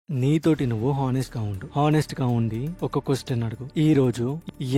నీతోటి నువ్వు హానెస్ట్ గా ఉండు. హానెస్ట్ గా ఉండి ఒక క్వశ్చన్ అడుగు. ఈ రోజు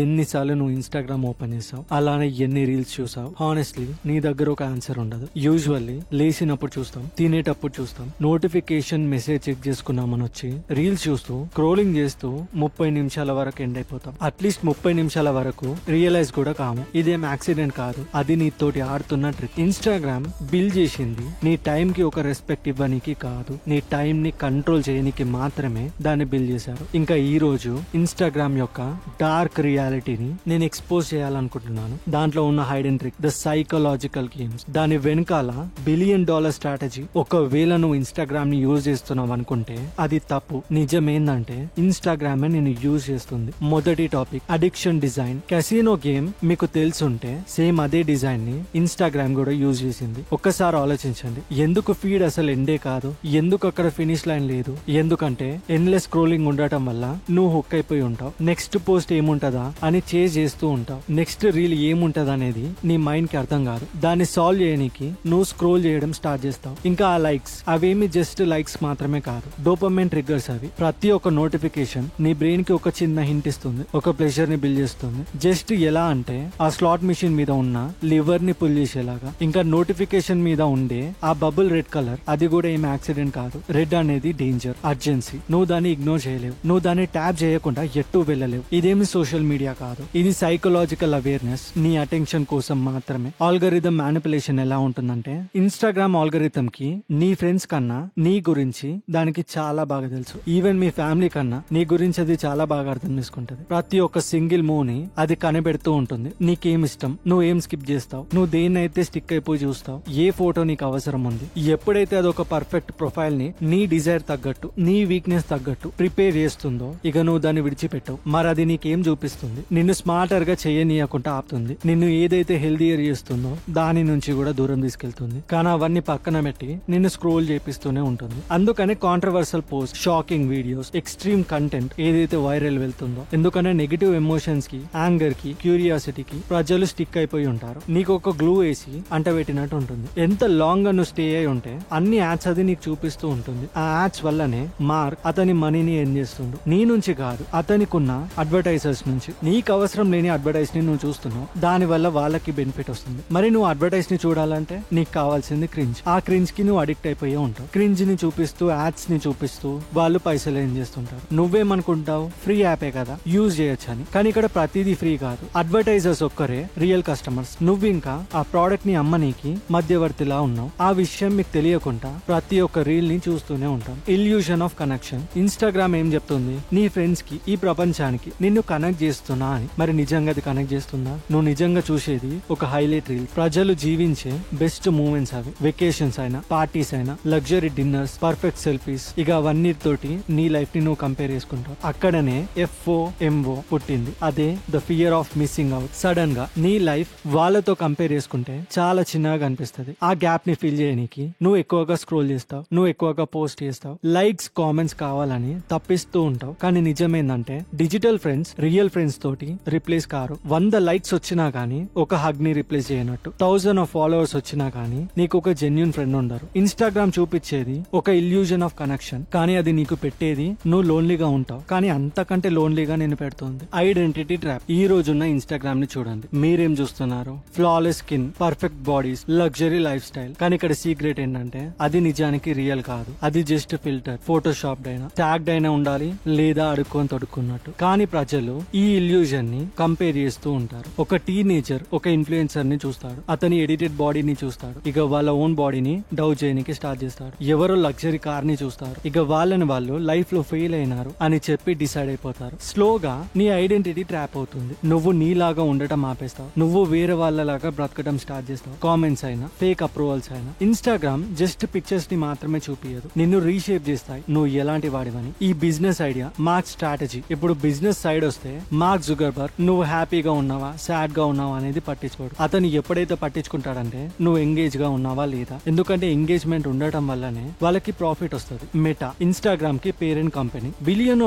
ఎన్నిసార్లు నువ్వు ఇన్స్టాగ్రామ్ ఓపెన్ చేసావు, అలానే ఎన్ని రీల్స్ చూసావు? హానెస్ట్లీ నీ దగ్గర ఒక ఆన్సర్ ఉండదు. యూజువల్లీ లేచినప్పుడు చూస్తాం, తినేటప్పుడు చూస్తాం, నోటిఫికేషన్ మెసేజ్ చెక్ చేసుకున్నామని వచ్చి రీల్స్ చూస్తూ స్క్రోలింగ్ చేస్తూ 30 నిమిషాల వరకు ఎండ్ అయిపోతాం. అట్లీస్ట్ 30 నిమిషాల వరకు రియలైజ్ కూడా కాము. ఇదేం యాక్సిడెంట్ కాదు, అది నీతోటి ఆడుతున్న ట్రిక్. ఇన్స్టాగ్రామ్ బిల్డ్ చేసింది నీ టైం కి ఒక రెస్పెక్ట్ ఇవ్వడానికి కాదు, నీ టైం ని కంట్రోల్ చేయడానికి మాత్రమే దాన్ని బిల్డ్ చేశారు. ఇంకా ఈ రోజు ఇన్స్టాగ్రామ్ యొక్క డార్క్ రియాలిటీని నేను ఎక్స్పోజ్ చేయాలనుకుంటున్నాను. దాంట్లో ఉన్న hide and trick, the psychological games, దాని వెనకాల $1 బిలియన్ స్ట్రాటజీ. ఒకవేళ నువ్వు ఇన్స్టాగ్రామ్ ని యూజ్ చేస్తున్నావు అనుకుంటే అది తప్పు. నిజమేందంటే ఇన్స్టాగ్రామ్ నేను యూజ్ చేస్తుంది. మొదటి topic, addiction design. Casino game మీకు తెలుసుంటే సేమ్ అదే డిజైన్ ని ఇన్స్టాగ్రామ్ కూడా యూజ్ చేసింది. ఒక్కసారి ఆలోచించండి, ఎందుకు ఫీడ్ అసలు ఎండే కాదు, ఎందుకు అక్కడ ఫినిష్ లైన్ లేదు? ఎందుకంటే ఎండ్లెస్ స్క్రోలింగ్ ఉండటం వల్ల నువ్వు హుక్ అయిపోయి ఉంటావు. నెక్స్ట్ పోస్ట్ ఏముంటదా అని చేజ్ చేస్తూ ఉంటావు. నెక్స్ట్ రీల్ ఏముంటది అనేది నీ మైండ్ కి అర్థం కాదు. దాన్ని సాల్వ్ చేయడానికి నువ్వు స్క్రోల్ చేయడం స్టార్ట్ చేస్తావు. ఇంకా ఆ లైక్స్, అవేమి జస్ట్ లైక్స్ మాత్రమే కాదు, డోపమైన్ ట్రిగ్గర్స్ అవి. ప్రతి ఒక్క నోటిఫికేషన్ నీ బ్రెయిన్ కి ఒక చిన్న హింట్ ఇస్తుంది, ఒక ప్లెజర్ ని బిల్డ్ చేస్తుంది. జస్ట్ ఎలా అంటే ఆ స్లాట్ మిషన్ మీద ఉన్న లివర్ ని పుల్ చేసేలాగా. ఇంకా నోటిఫికేషన్ మీద ఉండే ఆ బబుల్ రెడ్ కలర్, అది కూడా ఏం యాక్సిడెంట్ కాదు. రెడ్ అనేది డేంజర్, అర్జెన్సీ. నువ్వు దాన్ని ఇగ్నోర్ చేయలేవు, నువ్వు దాన్ని ట్యాప్ చేయకుండా ఎట్టు వెళ్ళలేవు. ఇదేమి సోషల్ మీడియా కాదు, ఇది సైకలాజికల్ అవేర్నెస్, నీ అటెన్షన్ కోసం మాత్రమే. ఆల్గరిథం మ్యానిపులేషన్ ఎలా ఉంటుందంటే, ఇన్స్టాగ్రామ్ ఆల్గరిథం కి నీ ఫ్రెండ్స్ కన్నా నీ గురించి దానికి చాలా బాగా తెలుసు. ఈవెన్ మీ ఫ్యామిలీ కన్నా నీ గురించి అది చాలా బాగా అర్థం చేసుకుంటది. ప్రతి ఒక్క సింగిల్ మూవ్ ని అది కనిపెడుతూ ఉంటుంది. నీకేం ఇష్టం, నువ్వు ఏం స్కిప్ చేస్తావు, నువ్వు దేన్నైతే స్టిక్ అయిపోయి చూస్తావు, ఏ ఫోటో నీకు అవసరం ఉంది. ఎప్పుడైతే అదొక పర్ఫెక్ట్ ప్రొఫైల్ ని నీ డిజైర్ తగ్గట్టు, నీ వీక్నెస్ తగ్గట్టు ప్రిపేర్ చేస్తుందో, ఇక నువ్వు దాన్ని విడిచిపెట్టవు. మరి అది నీకేం చూపిస్తుంది? నిన్ను స్మార్టర్ గా చేయనీయకుండా ఆపుతుంది. నిన్ను ఏదైతే హెల్దీయర్ చేస్తుందో దాని నుంచి కూడా దూరం తీసుకెళ్తుంది. కానీ అవన్నీ పక్కన పెట్టి నిన్ను స్క్రోల్ చేపిస్తూనే ఉంటుంది. అందుకనే controversial post, shocking videos, extreme content ఏదైతే వైరల్ వెళ్తుందో, ఎందుకంటే నెగిటివ్ ఎమోషన్స్ కి, యాంగర్ కి, క్యూరియాసిటీకి ప్రజలు స్టిక్ అయిపోయి ఉంటారు. నీకు ఒక గ్లూ వేసి అంటబెట్టినట్టు ఉంటుంది. ఎంత లాంగ్ గా నువ్వు స్టే అయి ఉంటే అన్ని యాడ్స్ అది నీకు చూపిస్తూ ఉంటుంది. ఆ యాడ్స్ వల్లనే మార్క్ అతని మనీని ఏం చేస్తుండు, నీ నుంచి కాదు, అతనికున్న అడ్వర్టైజర్స్ నుంచి. నీకు అవసరం లేని అడ్వర్టైజ్ ని నువ్వు చూస్తున్నావు, దాని వల్ల వాళ్ళకి బెనిఫిట్ వస్తుంది. మరి నువ్వు అడ్వర్టైజ్ ని చూడాలంటే నీకు కావాల్సింది క్రింజ్. ఆ క్రింజ్ కి నువ్వు అడిక్ట్ అయిపోయి ఉంటావు. క్రింజ్ ని చూపిస్తూ, యాడ్స్ ని చూపిస్తూ వాళ్ళు పైసలు ఏం చేస్తుంటారు. నువ్వేమనుకుంటావు, ఫ్రీ యాపే కదా, యూజ్ చేయొచ్చు అని. కానీ ఇక్కడ ప్రతిదీ ఫ్రీ కాదు. అడ్వర్టైజర్స్ ఒక్కరే రియల్ కస్టమర్స్. నువ్వు ఇంకా ఆ ప్రోడక్ట్ ని అమ్మనీకి మధ్యవర్తిలా ఉన్నావు. ఆ విషయం మీకు తెలియకుండా ప్రతి ఒక్క రీల్ ని చూస్తూనే ఉంటాం. Illusion of connection. ఇన్స్టాగ్రామ్ ఏం చెప్తుంది, నీ ఫ్రెండ్స్ కి, ఈ ప్రపంచానికి నిన్ను కనెక్ట్ చేస్తున్నా అని. మరి నిజంగా అది కనెక్ట్ చేస్తుందా? నువ్వు నిజంగా చూసేది ఒక హైలైట్ రీల్. ప్రజలు జీవించే బెస్ట్ మూమెంట్స్ అవి. వెకేషన్స్ అయినా, పార్టీస్ అయినా, లగ్జరీ డిన్నర్స్, పర్ఫెక్ట్ సెల్ఫీస్, ఇక అవన్నిటితోటి నీ లైఫ్ ని నువ్వు కంపేర్ చేసుకుంటావు. అక్కడనే FOMO పుట్టింది. అదే the fear of missing out. Sudden గా నీ లైఫ్ వాళ్ళతో కంపేర్ చేసుకుంటే చాలా చిన్నగా కనిపిస్తుంది. ఆ గ్యాప్ ని ఫిల్ చేయడానికి నువ్వు ఎక్కువగా స్క్రోల్ చేస్తావు, నువ్వు ఎక్కువగా పోస్ట్ చేస్తావు, లైక్స్, కామెంట్స్ కావాలని తప్పిస్తూ ఉంటావు. కానీ నిజమేందంటే డిజిటల్ ఫ్రెండ్స్ రియల్ ఫ్రెండ్స్ తోటి రిప్లేస్ కారు. 100 లైక్స్ వచ్చినా గానీ ఒక హగ్ ని రిప్లేస్ చేయనట్టు. 1000 ఫాలోవర్స్ వచ్చినా గానీ నీకు ఒక జెన్యూన్ ఫ్రెండ్ ఉండరు. ఇన్స్టాగ్రామ్ చూపించేది ఒక ఇల్యూజన్ ఆఫ్ కనెక్షన్, కానీ అది నీకు పెట్టేది నువ్వు లోన్లీగా ఉంటావు. కానీ అంతకంటే లోన్లీగా నేను పెడుతుంది ఐడెంటిటీ ట్రాప్. ఈ రోజున్న ఇన్స్టాగ్రామ్ ని చూడండి, మీరేం చూస్తున్నారు? Flawless skin, perfect bodies, luxury life style. కానీ ఇక్కడ సీక్రెట్ ఏంటంటే అది నిజానికి రియల్ కాదు, అది జస్ట్ ఫిల్టర్, ఫోటోషాప్ అయినా, ట్యాగ్డ్ అయినా ఉండాలి, లేదా అడుక్కొని తొడుక్కున్నట్టు. కానీ ప్రజలు ఈ ఇల్యూజన్ ని కంపేర్ చేస్తూ ఉంటారు. ఒక టీనేజర్ ఒక ఇన్ఫ్లుయెన్సర్ ని చూస్తాడు, అతని ఎడిటెడ్ బాడీని చూస్తాడు, ఇక వాళ్ళ ఓన్ బాడీని డౌ చేయడానికి స్టార్ట్ చేస్తాడు. ఎవరో లగ్జరీ కార్ ని చూస్తారు, ఇక వాళ్ళని వాళ్ళు లైఫ్ లో ఫెయిల్ అయినారు అని చెప్పి డిసైడ్ అయిపోతారు. స్లోగా నీ ఐడెంటిటీ ట్రాప్ అవుతుంది. నువ్వు నీలాగా ఉండటం ఆపేస్తావు, నువ్వు వేరే వాళ్ళలాగా బ్రతకడం స్టార్ట్ చేస్తావు. కామెంట్స్ అయినా, ఫేక్ అప్రూవల్స్ అయినా. ఇన్స్టాగ్రామ్ జస్ట్ పిక్చర్స్ ని మాత్రమే చూపియదు, నిన్ను రీషేప్ చేస్తాయి నువ్వు ఎలాంటి వాడివని. ఈ బిజినెస్ ఐడియా, మార్క్ స్ట్రాటజీ. ఇప్పుడు బిజినెస్ సైడ్ వస్తే మార్క్ జుకర్బర్గ్ నువ్వు హ్యాపీగా ఉన్నావా, సాడ్ గా ఉన్నావా అనేది పట్టించుకోడు. అతను ఎప్పుడైతే పట్టించుకుంటాడంటే నువ్వు ఎంగేజ్ గా ఉన్నావా లేదా. ఎందుకంటే ఎంగేజ్మెంట్ ఉండటం వల్లనే వాళ్ళకి ప్రాఫిట్ వస్తుంది. మెటా, ఇన్స్టాగ్రామ్ కి పేరెంట్ కంపెనీ, $1 బిలియన్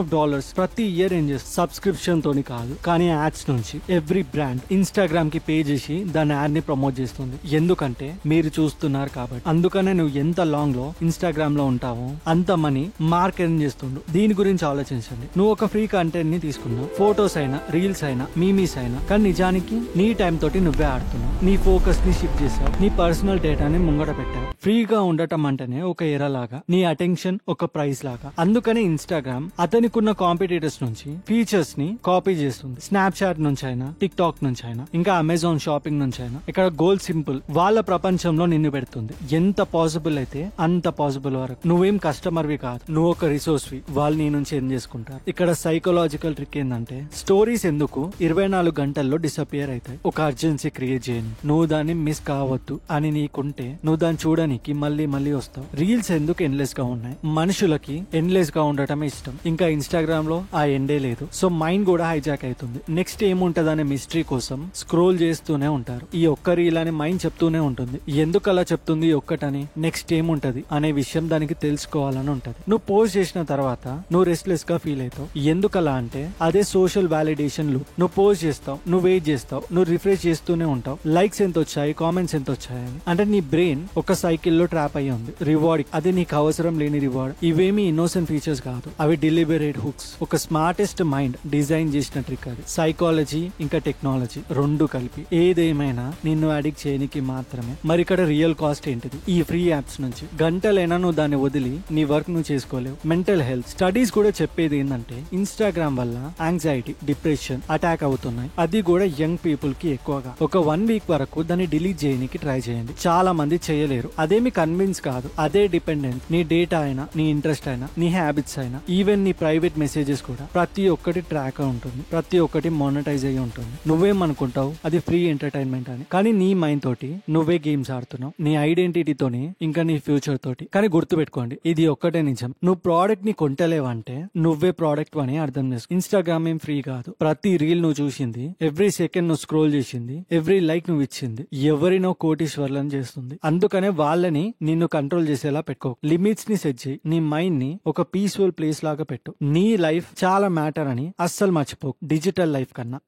ప్రతి ఇయర్ ఏం చేస్తుంది. సబ్స్క్రిప్షన్ తోని కాదు, కానీ యాడ్స్ నుంచి. ఎవ్రీ బ్రాండ్ ఇన్స్టాగ్రామ్ కి పే చేసి దాని యాడ్ ని ప్రమోట్ చేస్తుంది. ఎందుకంటే మీరు చూస్తున్నారు కాబట్టి. అందుకనే నువ్వు ఎంత లాంగ్ లో ఇన్స్టాగ్రామ్ లో ఉంటావో అంత మనీ మార్క్ ఎర్న్ చేస్తుండు. దీని గురించి ఆలోచించండి. నువ్వు ఒక ఫ్రీ కంటెంట్ ని తీసుకున్నావు, ఫోటోస్ అయినా, రీల్స్ అయినా, మీమీస్ అయినా, కానీ నిజానికి నీ టైం తోటి నువ్వే ఆడుతున్నావు. నీ ఫోకస్ ని షిఫ్ట్ చేసావు, నీ పర్సనల్ డేటాని ముంగట పెట్టావు. ఫ్రీగా ఉండటం అంటేనే ఒక ఎరా లాగా, నీ అటెన్షన్ ఒక ప్రైస్ లాగా. అందుకనే ఇన్స్టాగ్రామ్ అతనికున్న కాంపిటీటర్స్ నుంచి ఫీచర్స్ ని కాపీ చేస్తుంది. స్నాప్చాట్ నుంచి అయినా, టిక్ టాక్ నుంచి అయినా, ఇంకా అమెజాన్ షాపింగ్ నుంచి అయినా. ఇక్కడ గోల్ సింపుల్, వాళ్ళ ప్రపంచంలో నిన్ను పెడుతుంది. ఎంత పాసిబుల్ అయితే అంత పాసిబుల్ వరకు. నువ్వేం కస్టమర్ వి కాదు, నువ్వు ఒక రిసోర్స్ వి. వాళ్ళు నీ నుంచి ఏం చేసుకుంటారు. ఇక్కడ సైకలాజికల్ ట్రిక్ ఏంటంటే, స్టోరీస్ ఎందుకు 24 గంటల్లో డిసపియర్ అవుతాయి. ఒక అర్జెన్సీ క్రియేట్ చేయని, నువ్వు దాన్ని మిస్ కావద్దు అని నీకుంటే నువ్వు దాన్ని చూడడానికి మళ్ళీ మళ్ళీ వస్తావు. రీల్స్ ఎందుకు ఎండ్లెస్ గా ఉన్నాయి. మనుషులకి ఎండ్లెస్ గా ఉండటమే ఇష్టం. ఇంకా ఇన్స్టాగ్రామ్ లో ఆ ఎండే లేదు. సో మైండ్ కూడా హైజాక్ అవుతుంది. నెక్స్ట్ ఏముంటదనే మిస్టరీ కోసం స్క్రోల్ చేస్తూనే ఉంటారు. ఈ ఒక్క రీల్ అని మైండ్ చెప్తూనే ఉంటుంది. ఎందుకు అలా చెప్తుంది ఒక్కటని, నెక్స్ట్ ఏముంటది అనే విషయం దానికి తెలుసుకోవాలని ఉంటది. నువ్వు పోస్ట్ చేసిన తర్వాత నువ్వు రెస్ట్లెస్ గా ఫీల్ అవుతావు. ఎందుకలా అంటే అదే సోషల్ వాలిడేషన్ లూప్. నువ్వు పోస్ట్ చేస్తావు, నువ్వు వెయిట్ చేస్తావు, నువ్వు రిఫ్రెష్ చేస్తూనే ఉంటావు. లైక్స్ ఎంత వచ్చాయి, కామెంట్స్ ఎంత వచ్చాయని. అంటే నీ బ్రెయిన్ ఒక సైకిల్లో ట్రాప్ అయ్యి ఉంది. రివార్డ్, అది నీకు అవసరం లేని రివార్డ్. ఇవేమి ఇన్నోసెంట్ ఫీచర్స్ కాదు, అవి డెలిబరేట్ హుక్స్. ఒక స్మార్టెస్ట్ మైండ్ డిజైన్ చేసిన ట్రిక్ అది. సైకాలజీ ఇంకా టెక్నాలజీ రెండు కలిపి ఏదేమైనా నిన్ను అడిక్ట్ చేయనికి మాత్రమే. మరి ఇక్కడ రియల్ కాస్ట్ ఏంటిది? ఈ ఫ్రీ యాప్స్ నుంచి గంటలైనా నువ్వు దాన్ని వదిలి నీ వర్క్ నువ్వు చేసుకోలేవు. మెంటల్ హెల్త్ స్టడీస్ కూడా చెప్పేది ఏంటంటే, ఇన్స్టాగ్రామ్ వల్ల యాంగ్జైటీ, డిప్రెషన్ అటాక్ అవుతున్నాయి. అది కూడా యంగ్ పీపుల్ కి ఎక్కువగా. ఒక 1 వీక్ వరకు దాన్ని డిలీట్ చేయడానికి ట్రై చేయండి. చాలా మంది చేయలేరు. అదేమి కన్విన్స్ కాదు, అదే డిపెండెంట్. నీ డేటా అయినా, నీ ఇంట్రెస్ట్ అయినా, నీ హ్యాబిట్స్ అయినా, ఈవెన్ నీ ప్రైవేట్ మెసేజెస్ కూడా ప్రతి ఒక్కటి ట్రాక్ ఉంటుంది, ప్రతి ఒక్కటి మానిటైజ్ అయ్యి ఉంటుంది. నువ్వేమనుకుంటావు అది ఫ్రీ ఎంటర్టైన్మెంట్ అని, కానీ నీ మైండ్ తోటి నువ్వే గేమ్స్ ఆడుతున్నావు, నీ ఐడెంటిటీతోని, ఇంకా నీ ఫ్యూచర్ తోటి. కానీ గుర్తుపెట్టుకోండి, ఇది ఒక్కటే నిజం. నువ్వు ప్రోడక్ట్ ని కొంటలేవంటే నువ్వే ప్రోడక్ట్ అని అర్థం చేసుకో. ఇన్స్టాగ్రామ్ ఏం ఫ్రీ కాదు. ప్రతి రీల్ నువ్వు చూసింది, ఎవ్రీ సెకండ్ నువ్వు స్క్రోల్ చేసింది, ఎవ్రీ లైక్ నువ్వు ఇచ్చింది ఎవరినో కోటీశ్వర్లను చేస్తుంది. అందుకనే వాళ్ళని నిన్ను కంట్రోల్ చేసేలా పెట్టుకో. లిమిట్స్ ని సెట్ చేయి. నీ మైండ్ ని ఒక పీస్ఫుల్ ప్లేస్ లాగా పెట్టు. నీ లైఫ్ చాలా మ్యాటర్ అని అస్సలు మర్చిపో, డిజిటల్ లైఫ్ కన్నా.